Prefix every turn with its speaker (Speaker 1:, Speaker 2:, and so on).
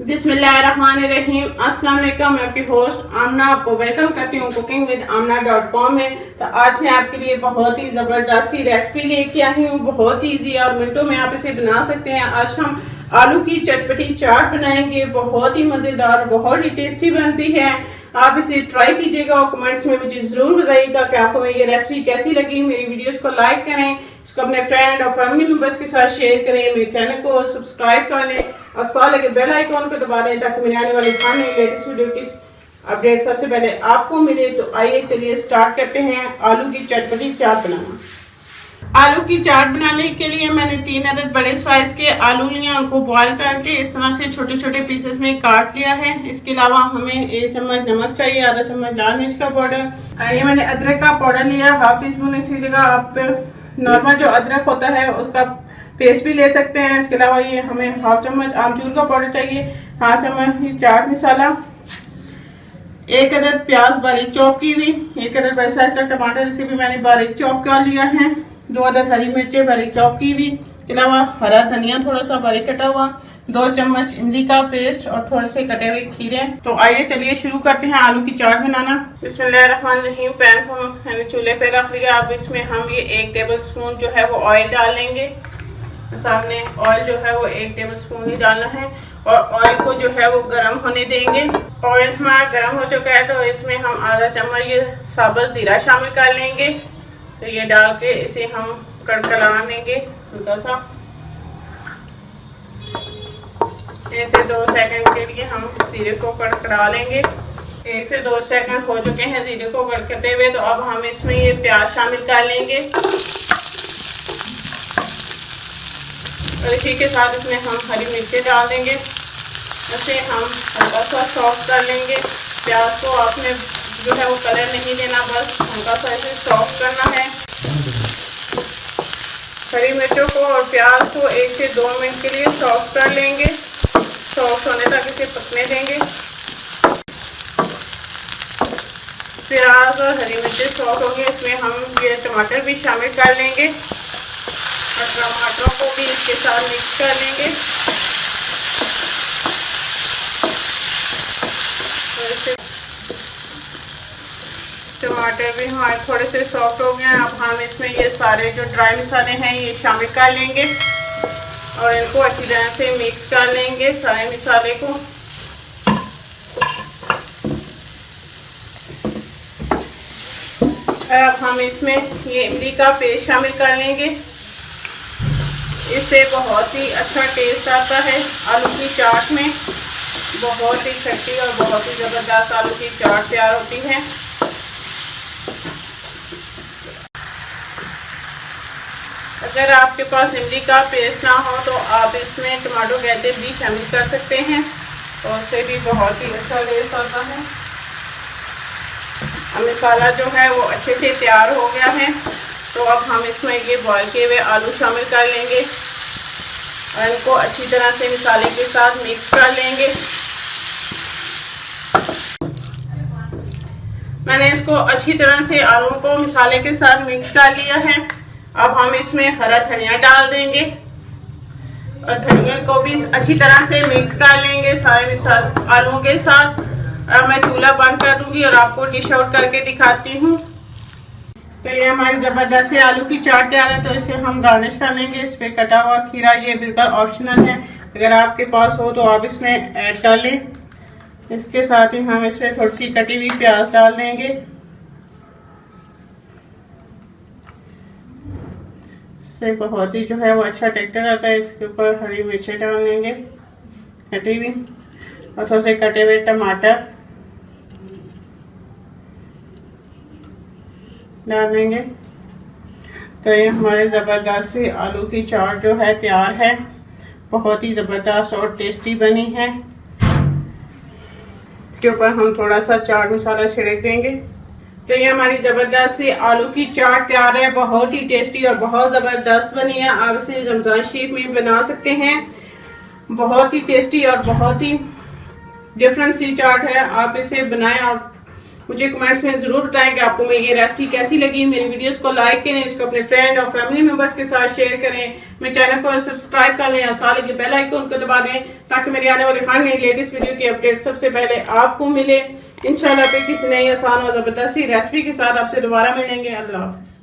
Speaker 1: बिस्मिल्लाहिर्रहमानिर्रहीम। अस्सलाम वालेकुम। मैं आपकी होस्ट आमना आपको वेलकम करती हूँ कुकिंग विद amna.com में। तो आज मैं आपके लिए बहुत ही ज़बरदस्त सी रेसिपी लेके आई हूँ। बहुत ईजी और मिनटों में आप इसे बना सकते हैं। आज हम आलू की चटपटी चाट बनाएंगे। बहुत ही मज़ेदार, बहुत ही टेस्टी बनती है। आप इसे ट्राई कीजिएगा और कमेंट्स में मुझे ज़रूर बताइएगा कि आपको ये रेसिपी कैसी लगी। मेरी वीडियोस को लाइक करें, इसको अपने फ्रेंड और फैमिली मेंबर्स के साथ शेयर करें। मेरे चैनल को सब्सक्राइब कर लें और साथ लगे बेल आइकॉन को दबा दें ताकि मेरे आने वाली हर नई लेटेस्ट वीडियो की अपडेट सबसे पहले आपको मिले। तो आइए चलिए स्टार्ट करते हैं आलू की चटपटी चाट बनाना। आलू की चाट बनाने के लिए मैंने 3 अदद बड़े साइज के आलू लिए, उनको बॉईल करके इस तरह से छोटे छोटे पीसेस में काट लिया है। इसके अलावा हमें 1 चम्मच नमक चाहिए, आधा चम्मच लाल मिर्च का पाउडर। ये मैंने अदरक का पाउडर लिया, हाफ टी स्पून। इसकी जगह आप नॉर्मल जो अदरक होता है उसका पेस्ट भी ले सकते हैं। इसके अलावा ये हमें हाफ चम्मच आमचूर का पाउडर चाहिए, हाफ चम्मच चाट मसाला, 1 अदद प्याज बारीक चॉप की हुई, 1 अदद बड़े साइज का टमाटर इसे भी मैंने बारीक चॉप कर लिया है, 2 अदद हरी मिर्चें बारीक चॉप की हुई, इसके अलावा हरा धनिया थोड़ा सा बारीक कटा हुआ, 2 चम्मच इमली का पेस्ट और थोड़े से कटे हुए खीरे। तो आइए चलिए शुरू करते हैं आलू की चाट बनाना। बिस्मिल्लाहिर्रहमानिर्रहीम। पैन को मैंने चूल्हे पे रख लिया। अब इसमें हम ये 1 टेबल स्पून जो है वो ऑयल डाल लेंगे। सामने ऑयल जो है वो 1 टेबल स्पून ही डालना है और ऑयल को जो है वो गर्म होने देंगे। ऑयल हमारा गर्म हो चुका है तो इसमें हम आधा चम्मच ये साबुत जीरा शामिल कर लेंगे। तो ये डाल के इसे हम कड़कड़ा लेंगे हल्का सा। ऐसे 2 सेकंड के लिए हम जीरे को कड़कड़ा लेंगे। 1 से 2 सेकंड हो चुके हैं जीरे को कड़कते हुए। तो अब हम इसमें ये प्याज शामिल कर लेंगे और इसी के साथ इसमें हम हरी मिर्चें डाल देंगे। इसे हम हल्का सा सॉफ्ट कर लेंगे। प्याज को आपने जो है वो कलर नहीं देना, बस हल्का सा इसे सॉफ्ट करना है। हरी मिर्चों को और प्याज को 1 से 2 मिनट के लिए सॉफ्ट कर लेंगे। सॉफ्ट होने तक इसे पकने देंगे। प्याज और हरी मिर्चें सॉफ्ट होंगे, इसमें हम ये टमाटर भी शामिल कर लेंगे और टमाटरों को भी इसके साथ मिक्स कर लेंगे। टमाटर भी हमारे थोड़े से सॉफ्ट हो गए हैं। अब हम इसमें ये सारे जो ड्राई मसाले हैं ये शामिल कर लेंगे और इनको अच्छी तरह से मिक्स कर लेंगे सारे मसाले को। अब हम इसमें ये इमली का पेस्ट शामिल कर लेंगे। इससे बहुत ही अच्छा टेस्ट आता है आलू की चाट में। बहुत ही खट्टी और बहुत ही ज़बरदस्त आलू की चाट तैयार होती है। अगर आपके पास इमली का पेस्ट ना हो तो आप इसमें टमाटो केचप भी शामिल कर सकते हैं और उससे भी बहुत ही अच्छा टेस्ट आता है। अब मसाला जो है वो अच्छे से तैयार हो गया है। तो अब हम इसमें ये बॉईल किए हुए आलू शामिल कर लेंगे और इनको अच्छी तरह से मसाले के साथ मिक्स कर लेंगे। मैंने इसको अच्छी तरह से आलू को मसाले के साथ मिक्स कर लिया है। अब हम इसमें हरा धनिया डाल देंगे और धनिया को भी अच्छी तरह से मिक्स कर लेंगे सारे मसाले आलूओं के साथ। अब मैं चूल्हा बंद कर दूंगी और आपको डिश आउट करके दिखाती हूँ। तो ये हमारी ज़बरदस्त से आलू की चाट तैयार है। तो इसे हम गार्निश कर लेंगे। इस पर कटा हुआ खीरा, ये बिल्कुल ऑप्शनल है, अगर आपके पास हो तो आप इसमें ऐड कर लें। इसके साथ ही हम इसमें थोड़ी सी कटी हुई प्याज डाल देंगे। इससे बहुत ही जो है वो अच्छा टेक्सचर आता है। इसके ऊपर हरी मिर्चें डाल देंगे कटी हुई और थोड़े से कटे हुए टमाटर डाल देंगे। तो ये हमारे ज़बरदस्त सी आलू की चाट जो है तैयार है। बहुत ही ज़बरदस्त और टेस्टी बनी है। इसके ऊपर हम थोड़ा सा चाट मसाला छिड़क देंगे। तो ये हमारी ज़बरदस्त सी आलू की चाट तैयार है। बहुत ही टेस्टी और बहुत ज़बरदस्त बनी है। आप इसे रमज़ान शरीफ में बना सकते हैं। बहुत ही टेस्टी और बहुत ही डिफरेंट सी चाट है। आप इसे बनाएं और मुझे कमेंट्स में जरूर बताएं कि आपको मेरी ये रेसिपी कैसी लगी। मेरी वीडियोस को लाइक करें, इसको अपने फ्रेंड और फैमिली मेंबर्स के साथ शेयर करें, मेरे चैनल को सब्सक्राइब कर लें और साथ ही बेल आइकन को दबा दें ताकि मेरी आने वाली हर नई लेटेस्ट वीडियो की अपडेट सबसे पहले आपको मिले। इंशाल्लाह फिर किसी नई आसान और जबरदस्त रेसिपी के साथ आपसे दोबारा मिलेंगे। अल्लाह हाफिज़।